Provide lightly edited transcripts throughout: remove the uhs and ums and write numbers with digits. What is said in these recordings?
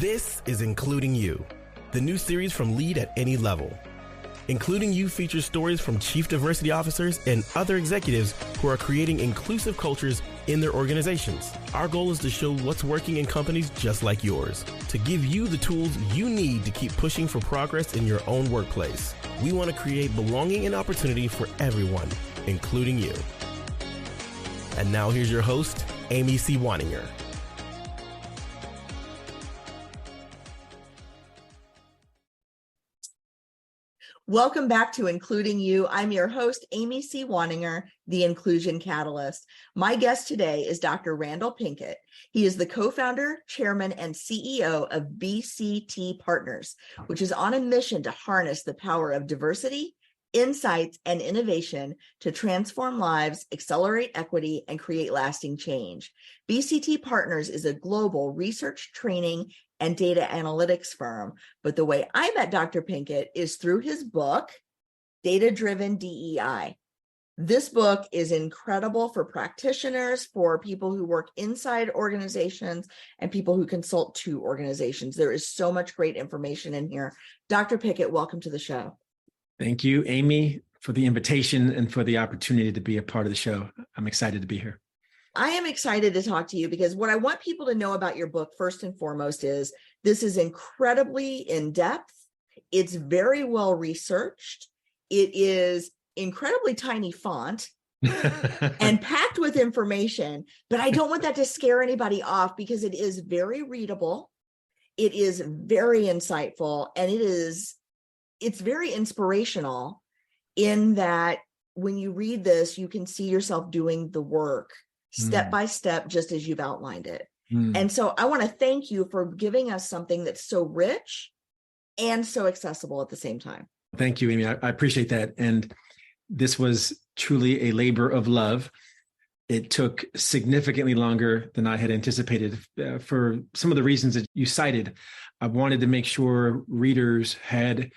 This is Including You, the new series from Lead at Any Level. Including You features stories from chief diversity officers and other executives who are creating inclusive cultures in their organizations. Our goal is to show what's working in companies just like yours, to give you the tools you need to keep pushing for progress in your own workplace. We want to create belonging and opportunity for everyone, including you. And now here's your host, Amy C. Waninger. Welcome back to Including You. I'm your host, Amy C. Waninger, the Inclusion Catalyst. My guest today is Dr. Randal Pinkett. He is the co-founder, chairman, and CEO of BCT Partners, which is on a mission to harness the power of diversity, insights, and innovation to transform lives, accelerate equity, and create lasting change. BCT Partners is a global research, training, and data analytics firm. But the way I met Dr. Pinkett is through his book, Data-Driven DEI. This book is incredible for practitioners, for people who work inside organizations, and people who consult to organizations. There is so much great information in here. Dr. Pinkett, welcome to the show. Thank you, Amy, for the invitation and for the opportunity to be a part of the show. I'm excited to be here. I am excited to talk to you because what I want people to know about your book, first and foremost, is this is incredibly in-depth. It's very well researched. It is incredibly tiny font and packed with information, but I don't want that to scare anybody off because it is very readable. It is very insightful, and it's very inspirational in that when you read this, you can see yourself doing the work step by step, just as you've outlined it. And so I want to thank you for giving us something that's so rich and so accessible at the same time. Thank you, Amy. I appreciate that. And this was truly a labor of love. It took significantly longer than I had anticipated for some of the reasons that you cited. I wanted to make sure readers had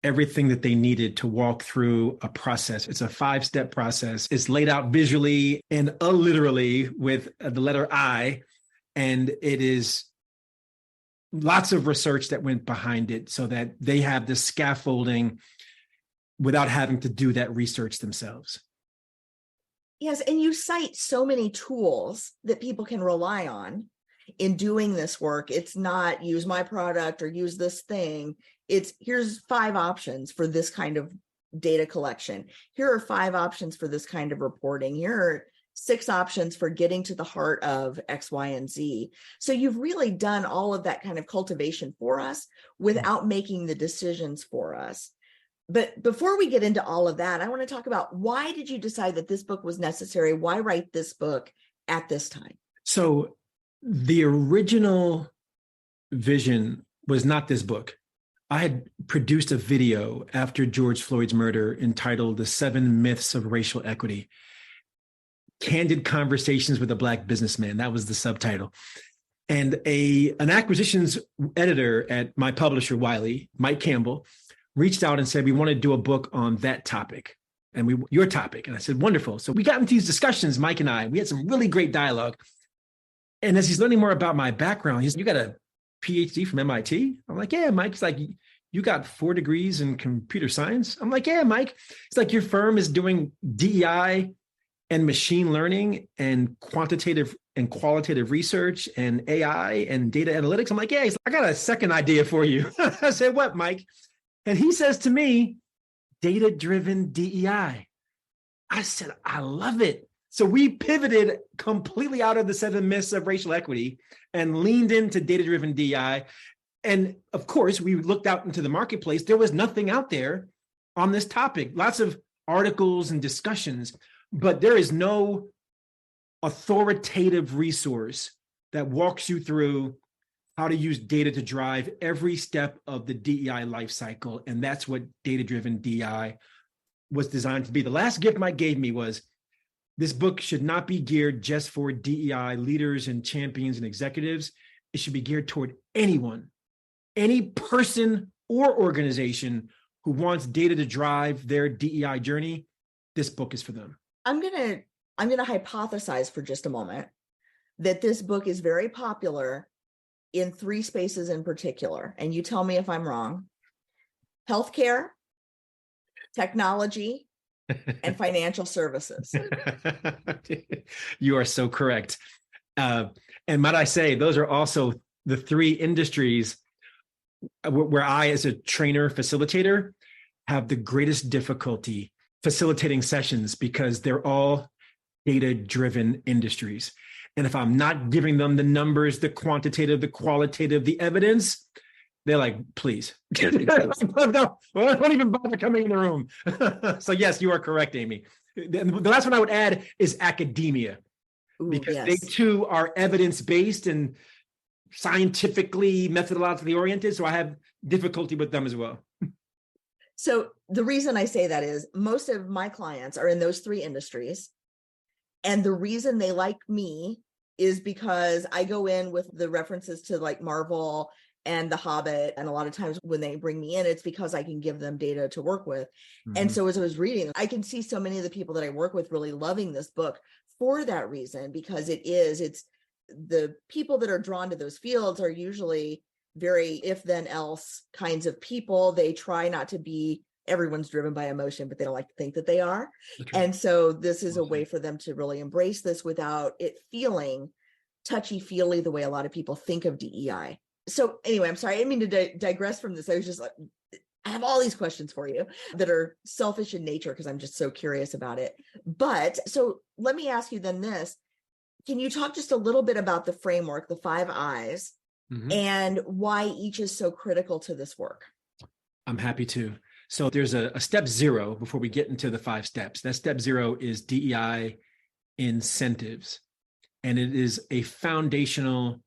everything that they needed to walk through a process. It's a 5-step process. It's laid out visually and alliterally with the letter I, and it is lots of research that went behind it so that they have the scaffolding without having to do that research themselves. Yes, and you cite so many tools that people can rely on in doing this work. It's not use my product or use this thing. It's here's 5 options for this kind of data collection. Here are 5 options for this kind of reporting. Here are 6 options for getting to the heart of X, Y, and Z. So you've really done all of that kind of cultivation for us without making the decisions for us. But before we get into all of that, I want to talk about why did you decide that this book was necessary? Why write this book at this time? So the original vision was not this book. I had produced a video after George Floyd's murder entitled The 7 Myths of Racial Equity. Candid Conversations with a Black Businessman. That was the subtitle. And an acquisitions editor at my publisher, Wiley, Mike Campbell, reached out and said, we want to do a book on that topic and your topic. And I said, wonderful. So we got into these discussions, Mike and I. We had some really great dialogue. And as he's learning more about my background, he's, you got a PhD from MIT? I'm like, yeah, Mike. He's like, you got 4 degrees in computer science? I'm like, yeah, Mike. It's like your firm is doing DEI and machine learning and quantitative and qualitative research and AI and data analytics. I'm like, yeah, I got a second idea for you. I said, what, Mike? And he says to me, data-driven DEI. I said, I love it. So we pivoted completely out of the 7 myths of racial equity and leaned into data-driven DEI. And of course, we looked out into the marketplace. There was nothing out there on this topic. Lots of articles and discussions, but there is no authoritative resource that walks you through how to use data to drive every step of the DEI life cycle. And that's what data-driven DEI was designed to be. The last gift Mike gave me was, this book should not be geared just for DEI leaders and champions and executives. It should be geared toward anyone, any person or organization who wants data to drive their DEI journey. This book is for them. I'm gonna hypothesize for just a moment that this book is very popular in three spaces in particular, and you tell me if I'm wrong: healthcare, technology, and financial services. You are so correct. And might I say, those are also the three industries where I, as a trainer, facilitator, have the greatest difficulty facilitating sessions, because they're all data-driven industries. And if I'm not giving them the numbers, the quantitative, the qualitative, the evidence, they're like, please, don't even bother coming in the room. So yes, you are correct, Amy. The last one I would add is academia, because they too are evidence-based and scientifically, methodologically oriented. So I have difficulty with them as well. So the reason I say that is most of my clients are in those three industries. And the reason they like me is because I go in with the references to like Marvel and The Hobbit. And a lot of times when they bring me in, it's because I can give them data to work with. Mm-hmm. And so as I was reading, I can see so many of the people that I work with really loving this book for that reason, because it's the people that are drawn to those fields are usually very if then else kinds of people. They try not to be, everyone's driven by emotion, but they don't like to think that they are. Okay. And so this is a way for them to really embrace this without it feeling touchy-feely the way a lot of people think of DEI. So anyway, I'm sorry, I didn't mean to digress from this. I was just like, I have all these questions for you that are selfish in nature because I'm just so curious about it. But so let me ask you then this. Can you talk just a little bit about the framework, the 5 I's, mm-hmm. and why each is so critical to this work? I'm happy to. So there's a step 0 before we get into the 5 steps. That step 0 is DEI incentives. And it is a foundational,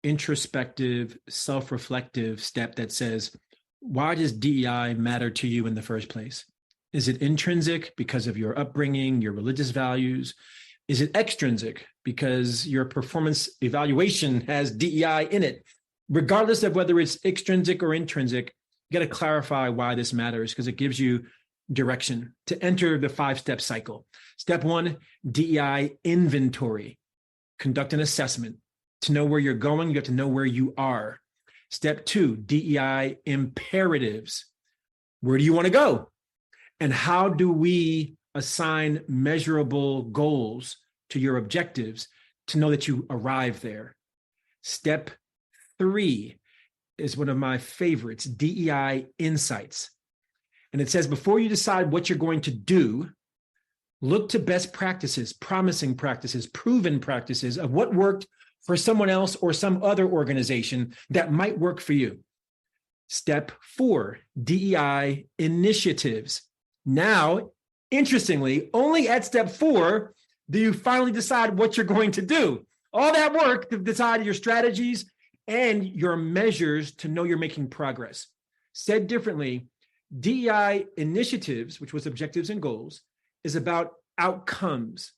introspective, self-reflective step that says, why does DEI matter to you in the first place? Is it intrinsic because of your upbringing, your religious values? Is it extrinsic because your performance evaluation has DEI in it? Regardless of whether it's extrinsic or intrinsic, you got to clarify why this matters, because it gives you direction to enter the 5-step cycle. Step 1, DEI inventory. Conduct an assessment. To know where you're going, you have to know where you are. Step 2, DEI imperatives. Where do you want to go? And how do we assign measurable goals to your objectives to know that you arrive there? Step 3 is one of my favorites, DEI insights. And it says, before you decide what you're going to do, look to best practices, promising practices, proven practices of what worked for someone else or some other organization that might work for you. Step 4, DEI initiatives. Now, interestingly, only at step 4 do you finally decide what you're going to do. All that work to decide your strategies and your measures to know you're making progress. Said differently, DEI initiatives, which was objectives and goals, is about outcomes,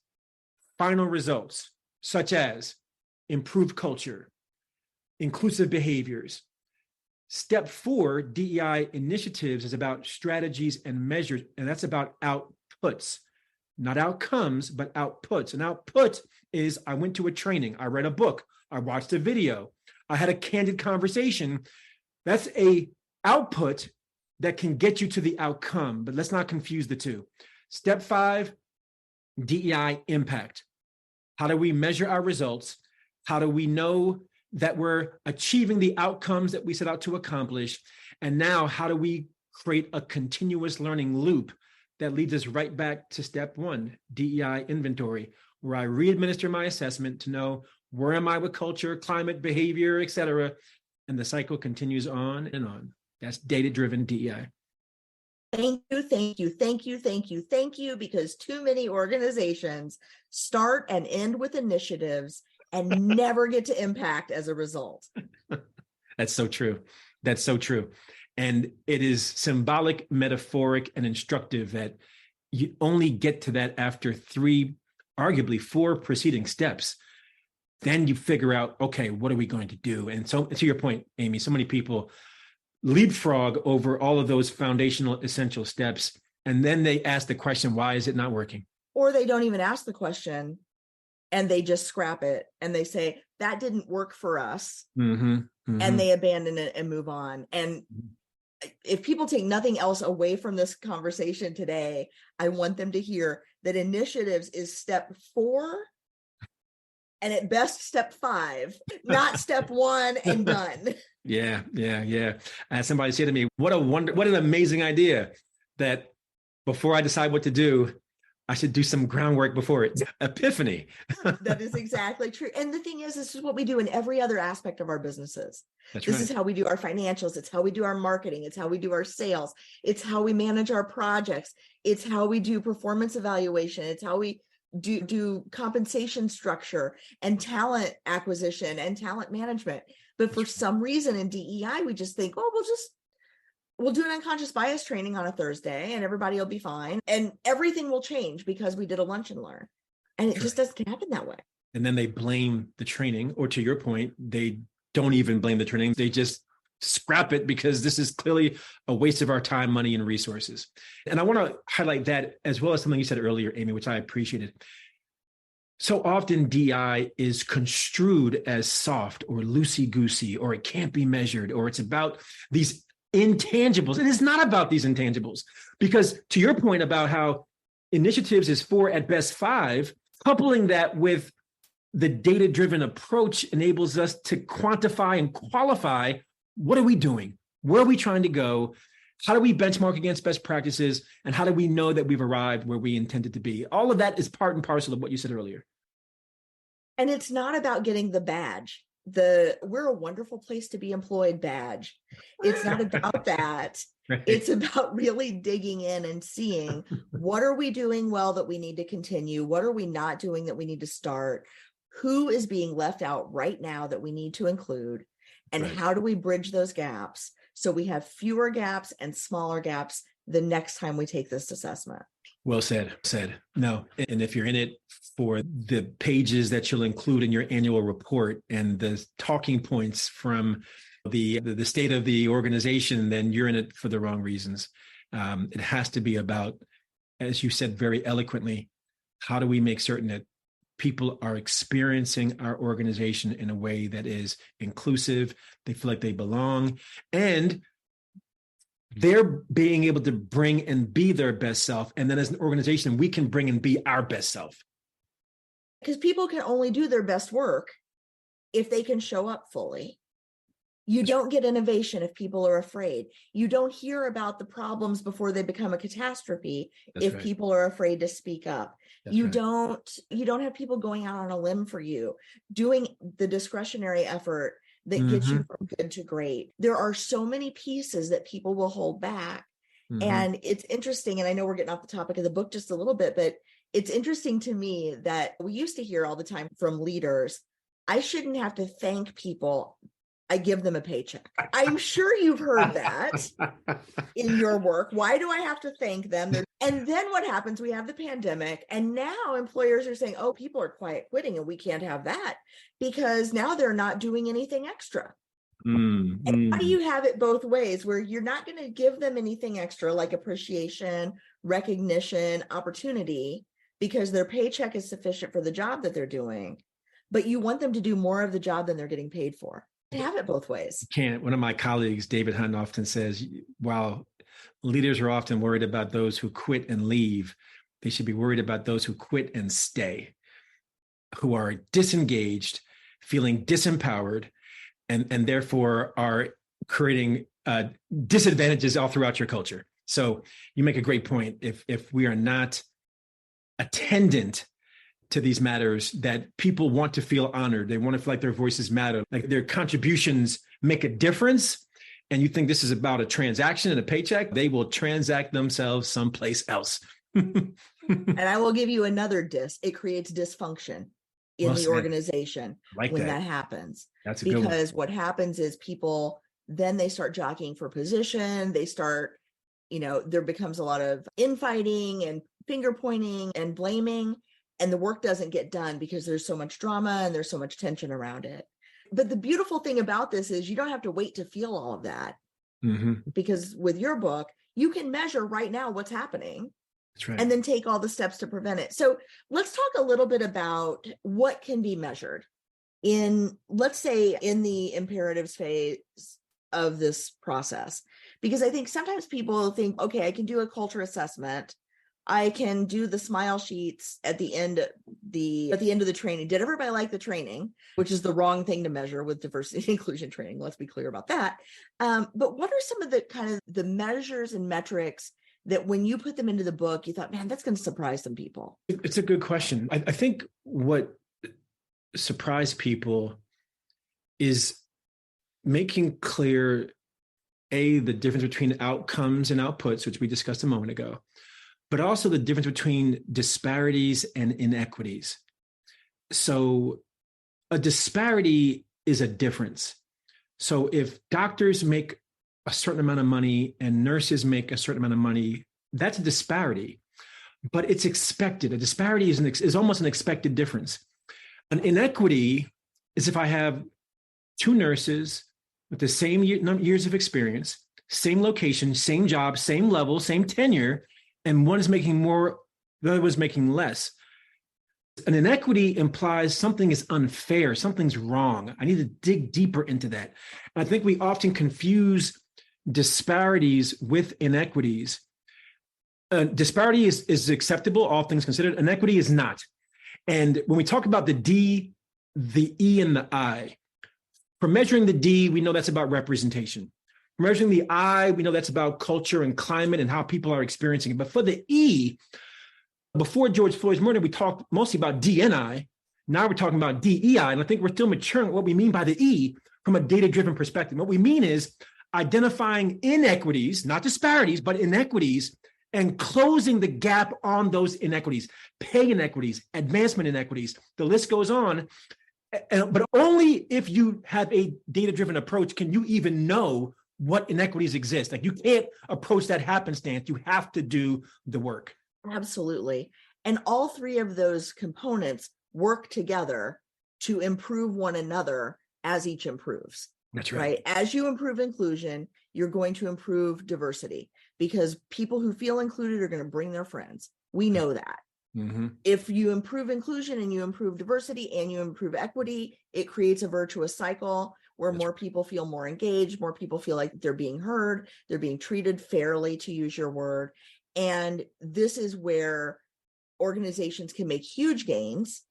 final results, such as improved culture, inclusive behaviors. Step 4, DEI initiatives, is about strategies and measures, and that's about outputs, not outcomes, but outputs. An output is, I went to a training, I read a book, I watched a video, I had a candid conversation. That's a output that can get you to the outcome, but let's not confuse the two. Step 5, DEI impact. How do we measure our results? How do we know that we're achieving the outcomes that we set out to accomplish? And now, how do we create a continuous learning loop that leads us right back to step 1, DEI inventory, where I re-administer my assessment to know where am I with culture, climate, behavior, et cetera. And the cycle continues on and on. That's data-driven DEI. Thank you, thank you, thank you, thank you, thank you, because too many organizations start and end with initiatives and never get to impact as a result. That's so true. That's so true. And it is symbolic, metaphoric, and instructive that you only get to that after 3, arguably 4 preceding steps. Then you figure out, okay, what are we going to do? And so, to your point, Amy, so many people leapfrog over all of those foundational essential steps. And then they ask the question, why is it not working? Or they don't even ask the question and they just scrap it. And they say, that didn't work for us. Mm-hmm. Mm-hmm. And they abandon it and move on. And if people take nothing else away from this conversation today, I want them to hear that initiatives is step 4 and at best step 5, not step 1 and done. Yeah. I had somebody say to me, what an amazing idea that before I decide what to do, I should do some groundwork before it. Epiphany. That is exactly true. And the thing is, this is what we do in every other aspect of our businesses. That's This right. is how we do our financials. It's how we do our marketing. It's how we do our sales. It's how we manage our projects. It's how we do performance evaluation. It's how we do compensation structure and talent acquisition and talent management. But for some reason in DEI, we just think, oh, we'll do an unconscious bias training on a Thursday and everybody will be fine. And everything will change because we did a lunch and learn. And it just doesn't happen that way. And then they blame the training, or to your point, they don't even blame the training. They just scrap it because this is clearly a waste of our time, money, and resources. And I want to highlight that as well as something you said earlier, Amy, which I appreciated. So often DEI is construed as soft or loosey-goosey, or it can't be measured, or it's about these intangibles. It is not about these intangibles, because to your point about how initiatives is 4 at best 5, coupling that with the data-driven approach enables us to quantify and qualify, what are we doing? Where are we trying to go? How do we benchmark against best practices? And how do we know that we've arrived where we intended to be? All of that is part and parcel of what you said earlier. And it's not about getting the badge, we're a wonderful place to be employed badge. It's not about that. Right. It's about really digging in and seeing what are we doing well that we need to continue? What are we not doing that we need to start? Who is being left out right now that we need to include? And Right. how do we bridge those gaps so we have fewer gaps and smaller gaps the next time we take this assessment? Well said. No. And if you're in it for the pages that you'll include in your annual report and the talking points from the state of the organization, then you're in it for the wrong reasons. It has to be about, as you said very eloquently, how do we make certain that people are experiencing our organization in a way that is inclusive, they feel like they belong, and they're being able to bring and be their best self. And then as an organization, we can bring and be our best self. Because people can only do their best work if they can show up fully. You don't get innovation if people are afraid. You don't hear about the problems before they become a catastrophe if right. people are afraid to speak up. That's right. You don't have people going out on a limb for you, doing the discretionary effort that gets you from good to great. There are so many pieces that people will hold back. And it's interesting, and I know we're getting off the topic of the book just a little bit, but it's interesting to me that we used to hear all the time from leaders, I shouldn't have to thank people, I give them a paycheck. I'm sure you've heard that in your work. Why do I have to thank them? And then what happens? We have the pandemic, and now employers are saying, oh, people are quiet quitting and we can't have that because now they're not doing anything extra. And how do you have it both ways where you're not going to give them anything extra like appreciation, recognition, opportunity because their paycheck is sufficient for the job that they're doing, but you want them to do more of the job than they're getting paid for? Have it both ways. Can't. One of my colleagues, David Hunt, often says, while leaders are often worried about those who quit and leave, they should be worried about those who quit and stay, who are disengaged, feeling disempowered, and therefore are creating disadvantages all throughout your culture. So you make a great point. If we are not attendant to these matters, that people want to feel honored, they want to feel like their voices matter, like their contributions make a difference, and you think this is about a transaction and a paycheck, they will transact themselves someplace else. And I will give you another it creates dysfunction in the organization when that happens. That's a good one. Because what happens is people, then they start jockeying for position. They start, there becomes a lot of infighting and finger pointing and blaming, and the work doesn't get done because there's so much drama and there's so much tension around it. But the beautiful thing about this is you don't have to wait to feel all of that, because with your book, you can measure right now what's happening. That's right. And then take all the steps to prevent it. So let's talk a little bit about what can be measured. let's say in the imperatives phase of this process, because I think sometimes people think, okay, I can do a culture assessment. I can do the smile sheets at the end of the training. Did everybody like the training? Which is the wrong thing to measure with diversity and inclusion training. Let's be clear about that. But what are some of the kind of the measures and metrics that when you put them into the book, you thought, man, that's going to surprise some people? It's a good question. I think what surprised people is making clear, the difference between outcomes and outputs, which we discussed a moment ago, but also the difference between disparities and inequities. So a disparity is a difference. So if doctors make a certain amount of money and nurses make a certain amount of money, that's a disparity, but it's expected. A disparity is almost an expected difference. An inequity is if I have two nurses with the same years of experience, same location, same job, same level, same tenure, and one is making more, the other was making less. An inequity implies something is unfair, something's wrong. I need to dig deeper into that. And I think we often confuse disparities with inequities. Disparity is acceptable, all things considered. Inequity is not. And when we talk about the D, the E, and the I, for measuring the D, we know that's about representation. For measuring the I, we know that's about culture and climate and how people are experiencing it. But for the E, before George Floyd's murder, we talked mostly about D and I. Now we're talking about DEI. And I think we're still maturing what we mean by the E from a data-driven perspective. What we mean is identifying inequities, not disparities, but inequities, and closing the gap on those inequities, pay inequities, advancement inequities. The list goes on. But only if you have a data-driven approach can you even know what inequities exist. Like, you can't approach that happenstance. You have to do the work. Absolutely. And all three of those components work together to improve one another as each improves. That's right. As you improve inclusion, you're going to improve diversity, because people who feel included are going to bring their friends. We know that. Mm-hmm. If you improve inclusion and you improve diversity and you improve equity, it creates a virtuous cycle where more people feel more engaged, more people feel like they're being heard, they're being treated fairly, to use your word. And this is where organizations can make huge gains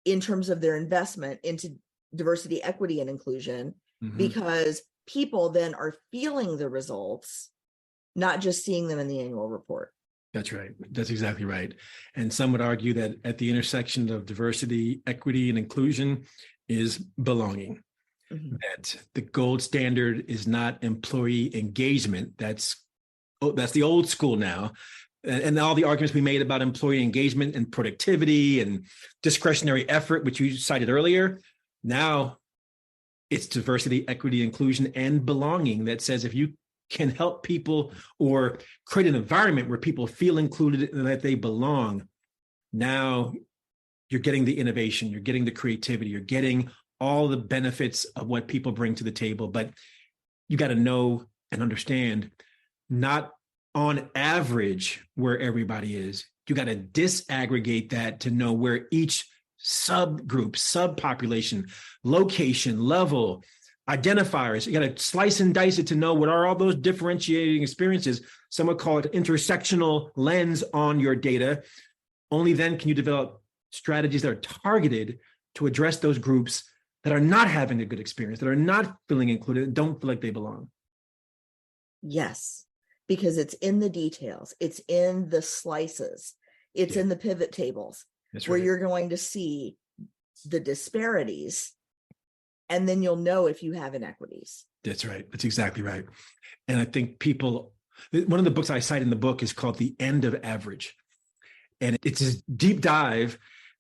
in terms of their investment into diversity, equity, and inclusion, because people then are feeling the results, not just seeing them in the annual report. That's right. That's exactly right. And some would argue that at the intersection of diversity, equity, and inclusion is belonging. That the gold standard is not employee engagement. That's the old school now. And all the arguments we made about employee engagement and productivity and discretionary effort, which you cited earlier, now it's diversity, equity, inclusion, and belonging that says if you can help people or create an environment where people feel included and that they belong, now you're getting the innovation, you're getting the creativity, you're getting all the benefits of what people bring to the table. But you got to know and understand, not on average where everybody is. You got to disaggregate that to know where each subgroup, subpopulation, location, level, identifiers, you got to slice and dice it to know what are all those differentiating experiences. Some would call it intersectional lens on your data. Only then can you develop strategies that are targeted to address those groups that are not having a good experience, that are not feeling included, don't feel like they belong. Yes, because it's in the details. It's in the slices. It's in the pivot tables. That's where you're going to see the disparities, and then you'll know if you have inequities. That's right. That's exactly right. And I think one of the books I cite in the book is called The End of Average. And it's a deep dive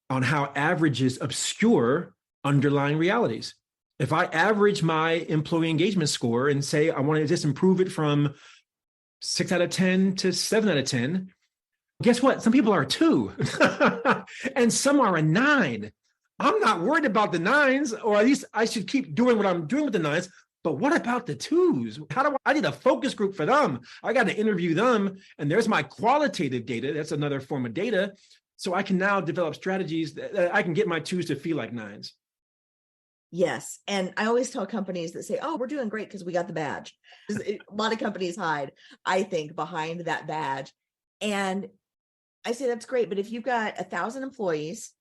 on how averages obscure underlying realities. If I average my employee engagement score and say, I want to just improve it from 6 out of 10 to 7 out of 10, guess what? Some people are 2 and some are a 9. I'm not worried about the 9s, or at least I should keep doing what I'm doing with the 9s. But what about the 2s? I need a focus group for them. I got to interview them. And there's my qualitative data. That's another form of data. So I can now develop strategies that I can get my 2s to feel like 9s. Yes. And I always tell companies that say, oh, we're doing great because we got the badge. A lot of companies hide, I think, behind that badge. And I say, that's great. But if you've got 1,000 employees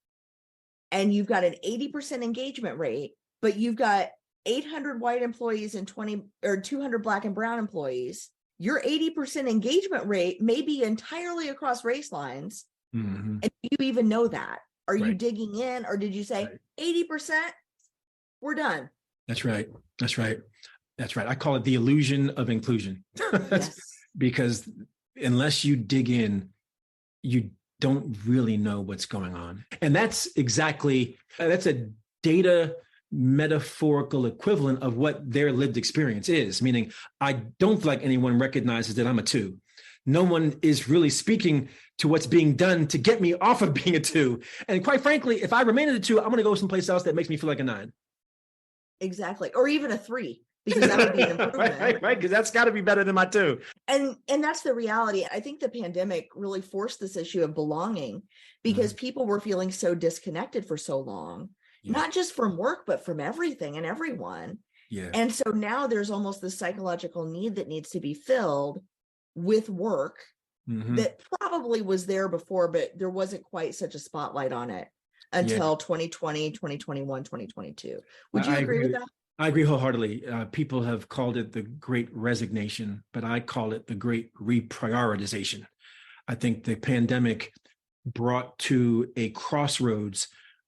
and you've got an 80% engagement rate, but you've got 800 white employees and 200 Black and brown employees, your 80% engagement rate may be entirely across race lines. Mm-hmm. And do you even know that? Are Right. you digging in, or did you say 80%? We're done. That's right. That's right. That's right. I call it the illusion of inclusion. Yes. Because unless you dig in, you don't really know what's going on. And that's a data metaphorical equivalent of what their lived experience is, meaning I don't feel like anyone recognizes that I'm a 2. No one is really speaking to what's being done to get me off of being a 2. And quite frankly, if I remain at a 2, I'm going to go someplace else that makes me feel like a 9. Exactly. Or even a 3, because that would be an improvement. right. Because that's got to be better than my 2. And that's the reality. I think the pandemic really forced this issue of belonging, because people were feeling so disconnected for so long, not just from work, but from everything and everyone. Yeah. And so now there's almost this psychological need that needs to be filled with work that probably was there before, but there wasn't quite such a spotlight on it until 2020, 2021, 2022. Would you agree with that? I agree wholeheartedly. People have called it the great resignation, but I call it the great reprioritization. I think the pandemic brought to a crossroads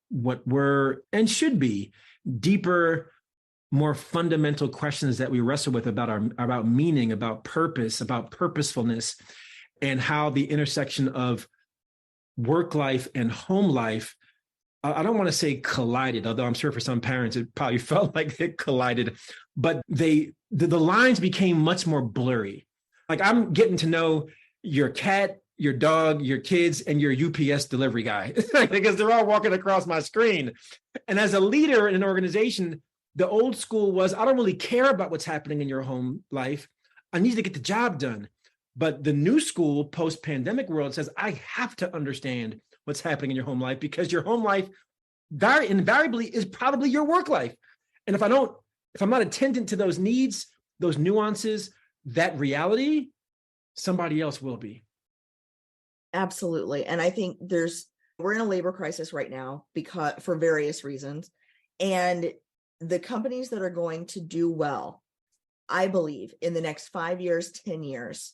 what were and should be deeper, more fundamental questions that we wrestle with about meaning, about purpose, about purposefulness, and how the intersection of work life and home life, I don't want to say collided, although I'm sure for some parents it probably felt like it collided, but the lines became much more blurry. Like I'm getting to know your cat, your dog, your kids, and your UPS delivery guy because they're all walking across my screen. And as a leader in an organization, the old school was, I don't really care about what's happening in your home life. I need to get the job done. But the new school post-pandemic world says, I have to understand what's happening in your home life, because your home life very invariably is probably your work life. And if I'm not attendant to those needs, those nuances, that reality, somebody else will be. Absolutely. And I think we're in a labor crisis right now because for various reasons. And the companies that are going to do well, I believe in the next 5 years, 10 years,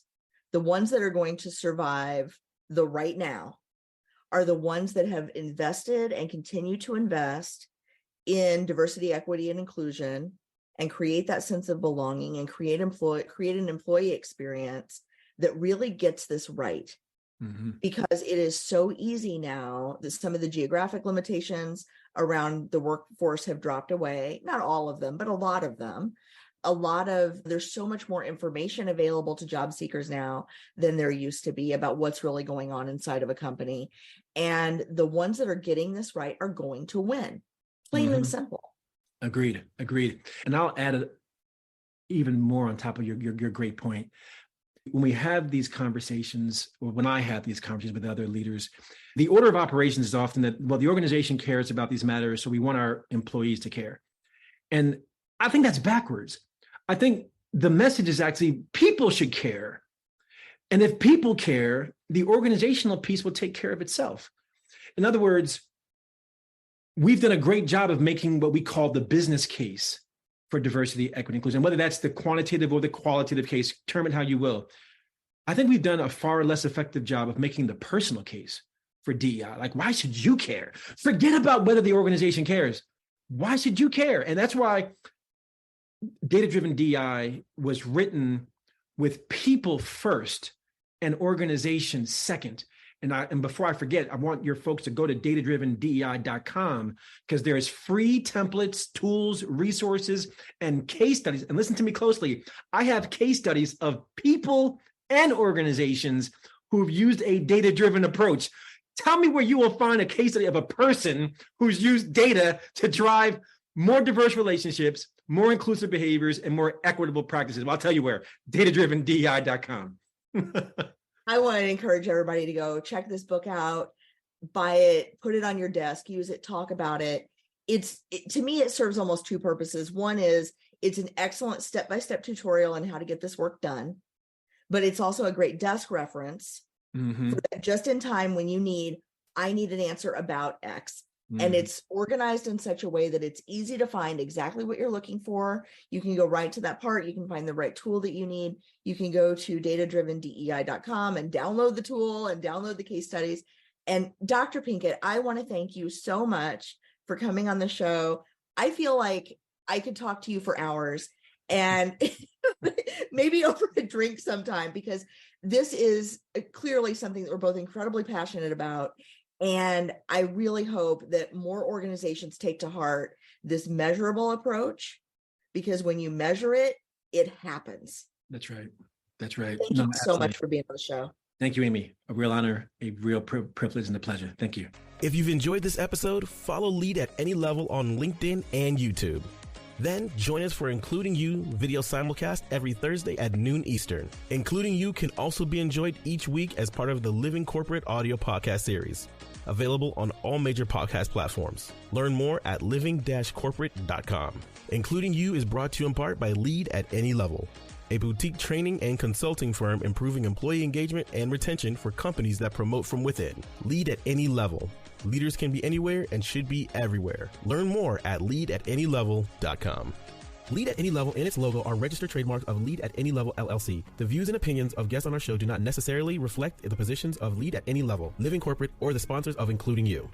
the ones that are going to survive the right now are the ones that have invested and continue to invest in diversity, equity, and inclusion, and create that sense of belonging and create an employee experience that really gets this right. Because it is so easy now that some of the geographic limitations around the workforce have dropped away. Not all of them, but a lot of them. There's so much more information available to job seekers now than there used to be about what's really going on inside of a company. And the ones that are getting this right are going to win, plain and simple. Agreed. And I'll add even more on top of your great point. When we have these conversations, or when I have these conversations with other leaders, the order of operations is often that, well, the organization cares about these matters, so we want our employees to care. And I think that's backwards. I think the message is actually people should care. And if people care, the organizational piece will take care of itself. In other words, we've done a great job of making what we call the business case for diversity, equity, inclusion, whether that's the quantitative or the qualitative case, term it how you will. I think we've done a far less effective job of making the personal case for DEI. Like, why should you care? Forget about whether the organization cares. Why should you care? And that's why data-driven DEI was written with people first and organization second. And before I forget, I want your folks to go to datadrivendei.com, because there's free templates, tools, resources, and case studies. And listen to me closely. I have case studies of people and organizations who've used a data-driven approach. Tell me where you will find a case study of a person who's used data to drive more diverse relationships, more inclusive behaviors, and more equitable practices. Well, I'll tell you where, datadrivendei.com. I want to encourage everybody to go check this book out, buy it, put it on your desk, use it, talk about it. to me, it serves almost two purposes. One is it's an excellent step-by-step tutorial on how to get this work done, but it's also a great desk reference for that just in time when I need an answer about X. And it's organized in such a way that it's easy to find exactly what you're looking for. You can go right to that part. You can find the right tool that you need. You can go to datadrivendei.com and download the tool and download the case studies. And Dr. Pinkett, I want to thank you so much for coming on the show. I feel like I could talk to you for hours and maybe over a drink sometime, because this is clearly something that we're both incredibly passionate about. And I really hope that more organizations take to heart this measurable approach, because when you measure it, it happens. That's right. That's right. Thank you so much for being on the show. Thank you, Amy. A real honor, a real privilege and a pleasure. Thank you. If you've enjoyed this episode, follow Lead at Any Level on LinkedIn and YouTube. Then join us for Including You video simulcast every Thursday at noon Eastern. Including You can also be enjoyed each week as part of the Living Corporate audio podcast series, available on all major podcast platforms. Learn more at living-corporate.com. Including You is brought to you in part by Lead at Any Level, a boutique training and consulting firm improving employee engagement and retention for companies that promote from within. Lead at Any Level. Leaders can be anywhere and should be everywhere. Learn more at leadatanylevel.com. Lead at Any Level and its logo are registered trademarks of Lead at Any Level LLC. The views and opinions of guests on our show do not necessarily reflect the positions of Lead at Any Level, Living Corporate, or the sponsors of Including You.